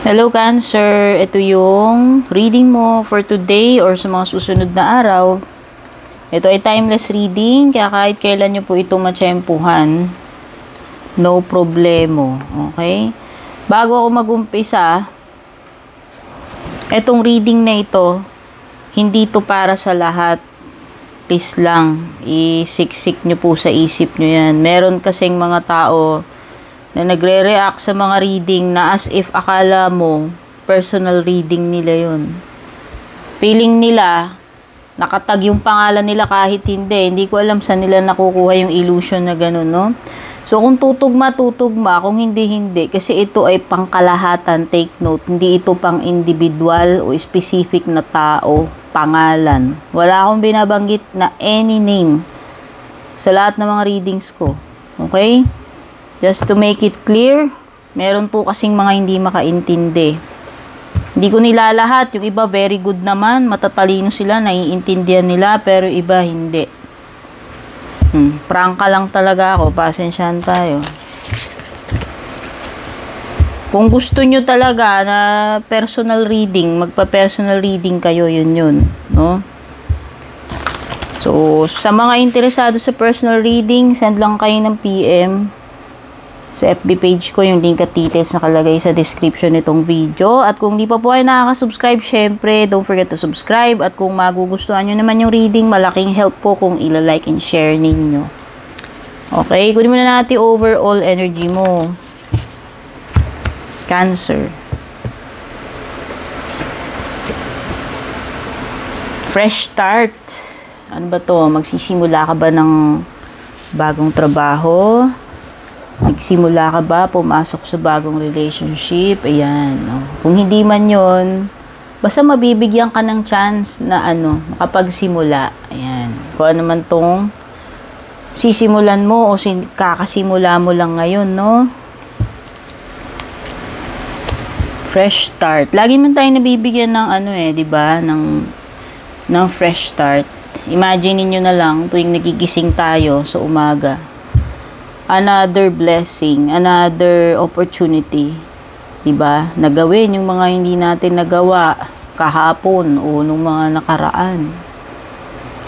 Hello Cancer, ito yung reading mo for today or sa mga susunod na araw. Ito ay timeless reading, kaya kahit kailan nyo po ito matsyempuhan, no problemo. Okay? Bago ako mag-umpisa, itong reading na ito, hindi to para sa lahat. Please lang, isiksik nyo po sa isip nyo yan. Meron kasing mga tao na nagre-react sa mga reading na as if akala mo personal reading nila yun. Feeling nila, nakatag yung pangalan nila kahit hindi. Hindi ko alam saan nila nakukuha yung illusion na gano'n, no? So, kung tutugma, tutugma. Kung hindi, hindi. Kasi ito ay pangkalahatan, take note. Hindi ito pang individual o specific na tao, pangalan. Wala akong binabanggit na any name sa lahat ng mga readings ko. Okay? Just to make it clear, meron po kasing mga hindi makaintindi. Hindi ko nilalahat. Yung iba very good naman, matatalino sila, naiintindihan nila, pero iba hindi. Prangka lang talaga ako, pasensyahan tayo. Kung gusto nyo talaga na personal reading, magpa-personal reading kayo, yun, no? So, sa mga interesado sa personal reading, send lang kayo ng PM sa FB page ko, yung link at details nakalagay sa description nitong video. At kung di pa po kayo nakaka-subscribe, syempre, don't forget to subscribe. At kung magugustuhan nyo naman yung reading, malaking help po kung ila-like and share ninyo. Okay, kunin muna natin overall energy mo. Cancer. Fresh start. Ano ba to? Magsisimula ka ba ng bagong trabaho? Nagsimula ka ba pumasok sa bagong relationship? Ayan. No? Kung hindi man yon, basta mabibigyan ka ng chance na makapagsimula. Ayan. Kung ano man tong sisimulan mo o kakasimula mo lang ngayon, no? Fresh start. Lagi man tayo nabibigyan ng di ba? Ng fresh start. Imagine niyo na lang tuwing nagigising tayo sa umaga. Another blessing, another opportunity, diba? Nagawin yung mga hindi natin nagawa kahapon o nung mga nakaraan.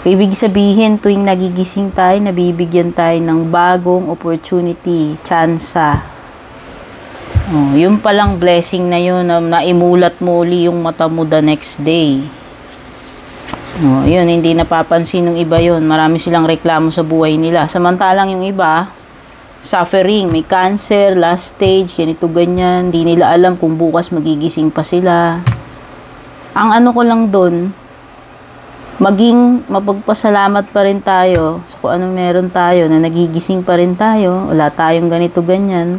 Ibig sabihin, tuwing nagigising tayo, nabibigyan tayo ng bagong opportunity, tsansa. Yung palang blessing na yun, naimulat mo uli yung mata mo the next day. Yun, hindi napapansin ng iba yun. Marami silang reklamo sa buhay nila. Samantalang yung iba, suffering, may cancer, last stage, ganito ganyan, hindi nila alam kung bukas magigising pa sila. Ang ko lang doon, maging mapagpasalamat pa rin tayo sa kung anong meron tayo, na nagigising pa rin tayo, wala tayong ganito ganyan.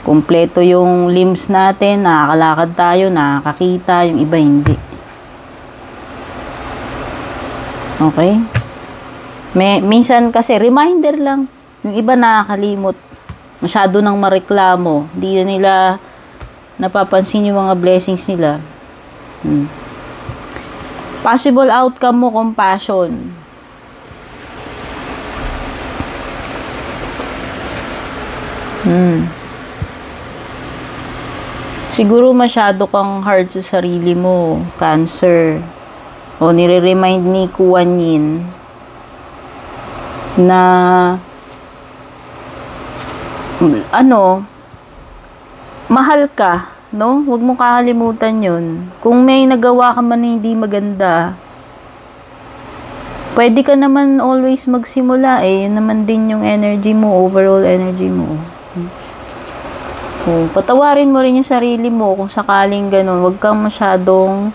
Kompleto yung limbs natin, nakakalakad tayo, nakakakita, yung iba hindi. Okay? Minsan kasi, reminder lang. Yung iba nakakalimot. Masyado nang mareklamo. Hindi na nila napapansin yung mga blessings nila. Possible outcome mo, compassion. Siguro masyado kang hard sa sarili mo, Cancer. O nire-remind ni Kuan Yin na mahal ka, no? Huwag mo kakalimutan yun. Kung may nagawa ka man na hindi maganda, pwede ka naman always magsimula yun naman din yung energy mo, overall energy mo. Patawarin mo rin yung sarili mo kung sakaling ganun. Huwag kang masyadong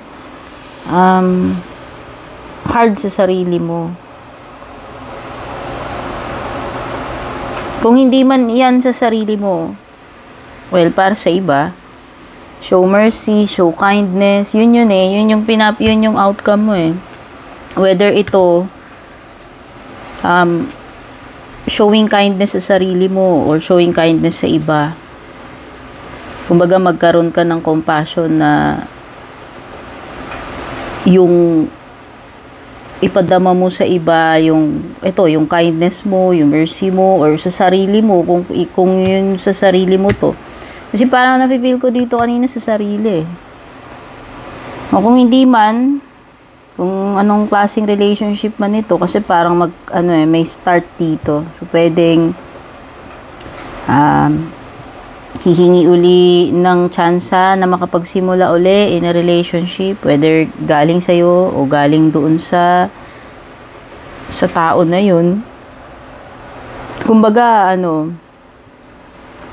hard sa sarili mo. Kung hindi man yan sa sarili mo, well, para sa iba, show mercy, show kindness, yun yung outcome mo Whether ito, showing kindness sa sarili mo or showing kindness sa iba. Kumbaga, magkaroon ka ng compassion na yung ipadama mo sa iba yung kindness mo, yung mercy mo, or sa sarili mo, kung yun sa sarili mo to, Kasi parang napipil ko dito kanina sa sarili. O kung hindi man, kung anong klaseng relationship man ito, kasi parang may start dito. So, pwedeng hihingi uli ng tsansa na makapagsimula uli in a relationship, whether galing sa'yo o galing doon sa tao na yun. Kumbaga,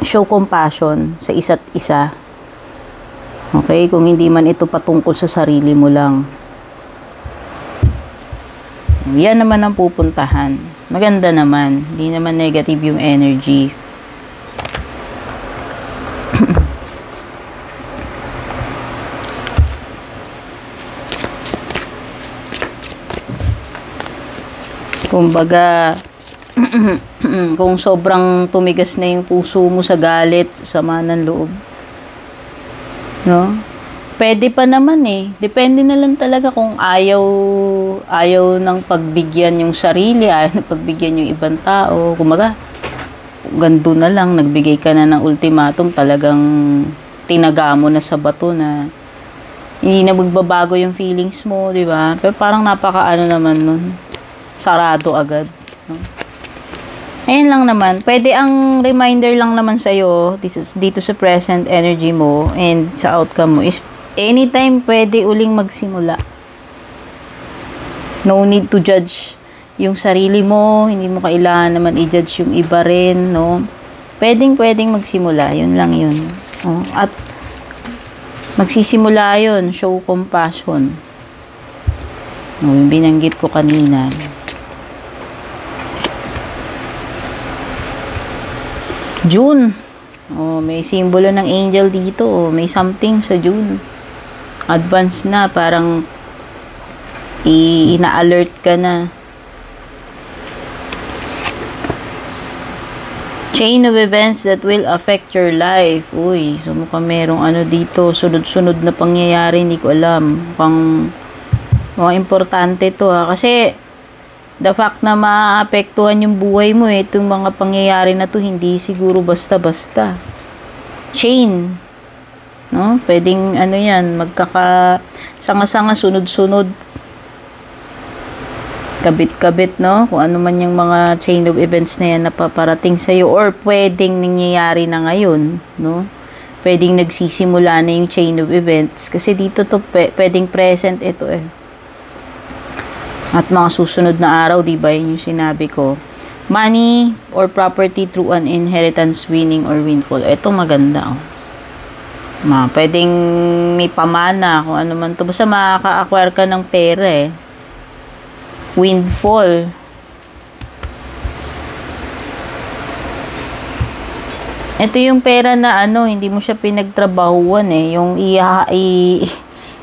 show compassion sa isa't isa. Okay? Kung hindi man ito patungkol sa sarili mo lang. Yan naman ang pupuntahan. Maganda naman. Hindi naman negative yung energy. Kumbaga, kung sobrang tumigas na yung puso mo sa galit, sa sama ng loob, no? Pwede pa naman eh. Depende na lang talaga kung ayaw ng pagbigyan yung sarili, ayaw ng pagbigyan yung ibang tao. Kumbaga, gando na lang, nagbigay ka na ng ultimatum, talagang tinaga mo na sa bato na hindi na magbabago yung feelings mo, di ba? Pero parang naman nun, sarado agad. No? Ayan lang naman. Pwede ang reminder lang naman sa'yo dito sa present energy mo and sa outcome mo is anytime pwede uling magsimula. No need to judge yung sarili mo. Hindi mo kailangan naman i-judge yung iba rin. No? Pwedeng magsimula. Yun lang yun. No? At magsisimula yun. Show compassion. No, yung binanggit ko kanina. June. Oh, may simbolo ng angel dito. Oh, may something sa June. Advance na. Parang ina-alert ka na. Chain of events that will affect your life. Uy, so mukhang merong dito. Sunod-sunod na pangyayari. Hindi ko alam. Mukhang importante to ha. Kasi the fact na maapektuhan yung buhay mo itong mga pangyayari na to, hindi siguro basta-basta. Chain. No? Pwedeng yan, sanga-sanga, sunod-sunod. Kabit-kabit, no? Kung ano man yung mga chain of events na yan na paparating sa'yo or pwedeng nangyayari na ngayon, no? Pwedeng nagsisimula na yung chain of events. Kasi dito to, pwedeng present ito eh. At mga susunod na araw, di ba, yun yung sinabi ko. Money or property through an inheritance, winning or windfall. Ito maganda, oh. Pwedeng may pamana, kung ano man to. Basta makaka-acquire ka ng pera, eh. Windfall. Ito yung pera na hindi mo siya pinagtrabahuan, eh. Yung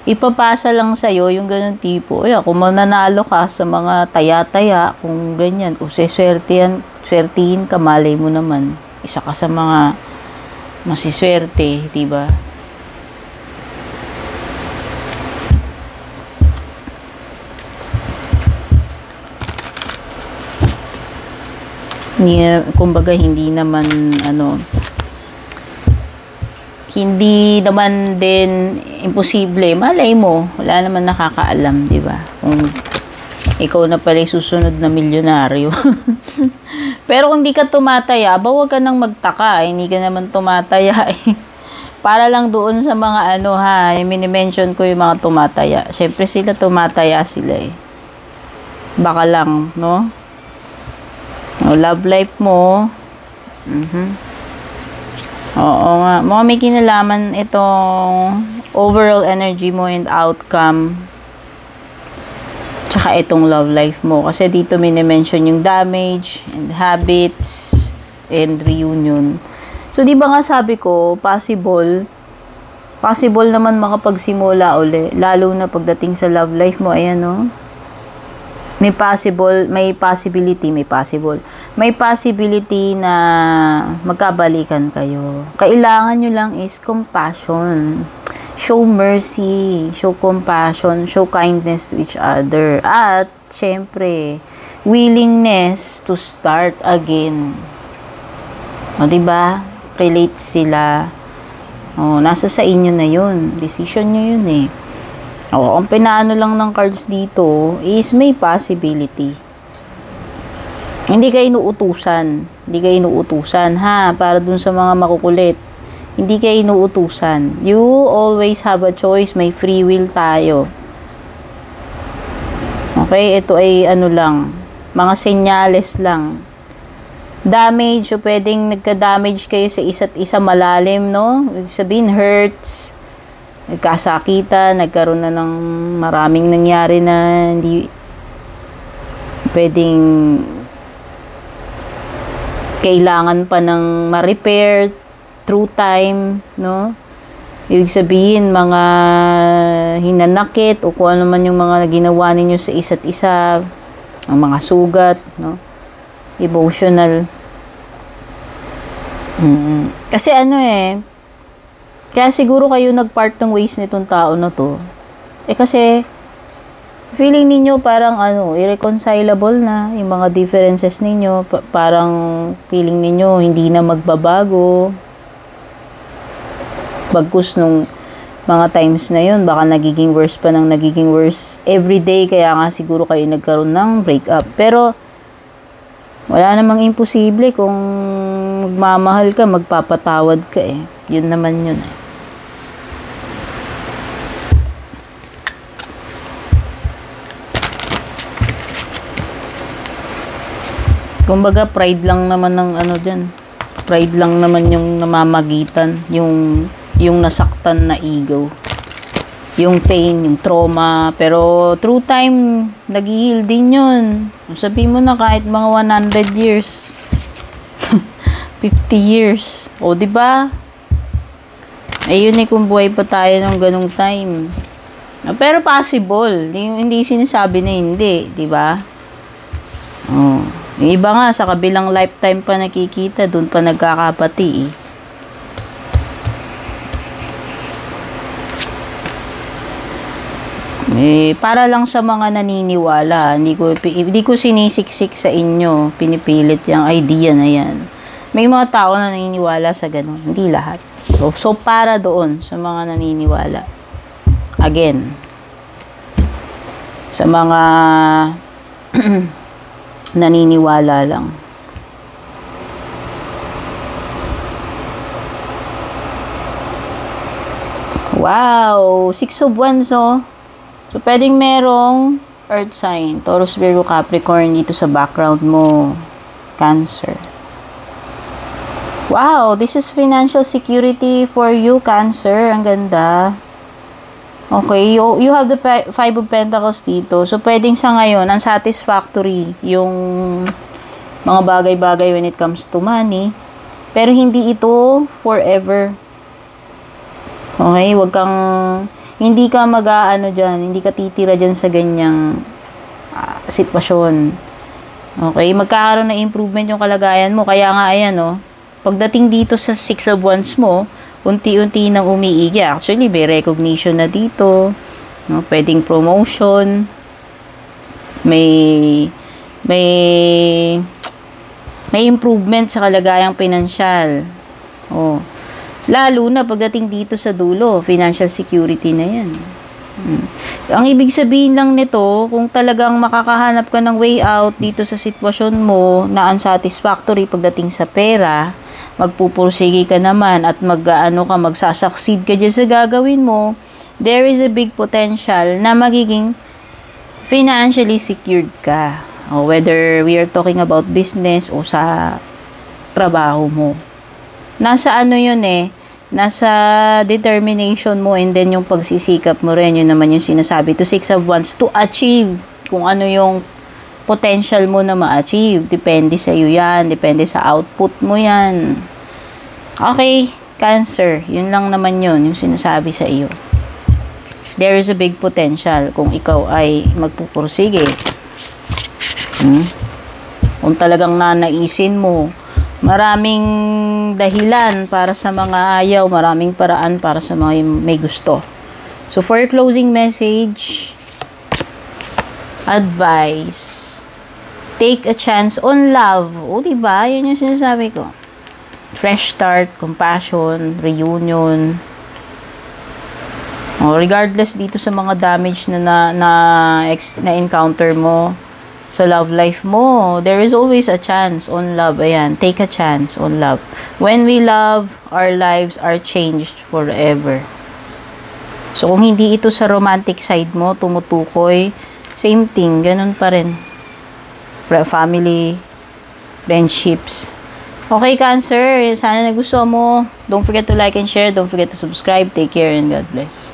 ipapasa lang sa'yo, yung ganun tipo. Kung mananalo ka sa mga taya-taya, kung ganyan, kung swertihin ka, malay mo naman. Isa ka sa mga masiswerte, diba? Kumbaga, hindi naman din imposible. Malay mo, wala naman nakakaalam, di ba? Kung ikaw na pala susunod na milyonaryo. Pero kung di ka tumataya, huwag ka nang magtaka. Hindi ka naman tumataya. Para lang doon sa mga mini-mention ko yung mga tumataya. Siyempre sila tumataya sila eh. Baka lang, no? Love life mo. Oo nga. May kinalaman itong overall energy mo and outcome. Tsaka itong love life mo. Kasi dito mini-mention yung damage and habits and reunion. So, di ba nga sabi ko, possible naman makapagsimula uli. Lalo na pagdating sa love life mo. Ayan, no? May possibility na magkabalikan kayo. Kailangan nyo lang is compassion. Show mercy, show compassion, show kindness to each other. At, syempre, willingness to start again. O, diba? Relate sila. Oh, nasa sa inyo na yun. Decision nyo yun eh. Oh, ang pinaano lang ng cards dito is may possibility. Hindi kayo inuutusan. Hindi kayo inuutusan, ha? Para dun sa mga makukulit. Hindi kayo inuutusan. You always have a choice. May free will tayo. Okay? Ito ay ano lang. Mga senyales lang. Damage. So, pwedeng nagka-damage kayo sa isa't isa malalim, no? Ibig sabihin, hurts. Nagkasakitan. Nagkaroon na ng maraming nangyari na hindi pwedeng kailangan pa ng ma-repair through time, no? Ibig sabihin, mga hinanakit o kung ano man yung mga ginawa ninyo sa isa't isa, ang mga sugat, no? Emotional. Kasi ano eh, kaya siguro kayo nag-part ng ways nitong tao na to. Kasi, feeling ninyo parang irreconcilable na yung mga differences ninyo. Parang feeling ninyo hindi na magbabago. Bagkus nung mga times na yun, baka nagiging worse pa ng nagiging worse everyday. Kaya nga siguro kayo nagkaroon ng breakup. Pero, wala namang imposible kung magmamahal ka, magpapatawad ka eh. Yun naman yun eh. Kumbaga, pride lang naman ng dyan. Pride lang naman yung namamagitan. Yung nasaktan na ego. Yung pain, yung trauma. Pero, through time, nag-heal din yun. Sabihin mo na kahit mga 100 years. 50 years. O, diba? Ayun eh, kung buhay pa tayo ng ganung time. Pero possible. Hindi sinasabi na hindi. Diba? Oh. Yung iba nga, sa kabilang lifetime pa nakikita, dun pa nagkakapati eh. Para lang sa mga naniniwala, hindi ko sinisiksik sa inyo, pinipilit yung idea na yan. May mga tao na naniniwala sa ganun, hindi lahat. So para doon sa mga naniniwala. Again, sa mga naniniwala lang. Wow! 6 of Wands, oh. So, pwedeng merong Earth sign, Taurus, Virgo, Capricorn dito sa background mo. Cancer. Wow! This is financial security for you, Cancer. Ang ganda. Okay, you have the 5 of Pentacles dito. So, pwedeng sa ngayon, unsatisfactory yung mga bagay-bagay when it comes to money. Pero hindi ito forever. Okay, hindi ka dyan, hindi ka titira dyan sa ganyang sitwasyon. Okay, magkakaroon na improvement yung kalagayan mo. Kaya nga, ayan, pagdating dito sa 6 of Wands mo, unti-unti nang umiigi. Actually, may recognition na dito. Pwedeng promotion. May improvement sa kalagayang pinansyal. Lalo na pagdating dito sa dulo, financial security na yan. Ang ibig sabihin lang nito, kung talagang makakahanap ka ng way out dito sa sitwasyon mo na unsatisfactory pagdating sa pera, magpupursige ka naman at magsasucceed ka dyan sa gagawin mo, there is a big potential na magiging financially secured ka. Whether we are talking about business o sa trabaho mo. Nasa yun eh, nasa determination mo and then yung pagsisikap mo rin, yun naman yung sinasabi to 6 of Wands to achieve kung ano yung potential mo na ma-achieve. Depende sa iyo yan. Depende sa output mo yan. Okay, Cancer. Yun lang naman yun, yung sinasabi sa iyo. There is a big potential kung ikaw ay magpupursige. Kung talagang nanaisin mo, maraming dahilan para sa mga ayaw, maraming paraan para sa mga may gusto. So, for your closing message, advice, take a chance on love. O, diba? Yun yung sinasabi ko. fresh start, compassion, reunion. Regardless dito sa mga damage na encounter mo sa love life mo, there is always a chance on love. Ayan, take a chance on love. When we love, our lives are changed forever. So, kung hindi ito sa romantic side mo, tumutukoy, same thing, ganun pa rin. Family, friendships. Okay, Cancer, sana nagustuhan mo. Don't forget to like and share. Don't forget to subscribe. Take care and God bless.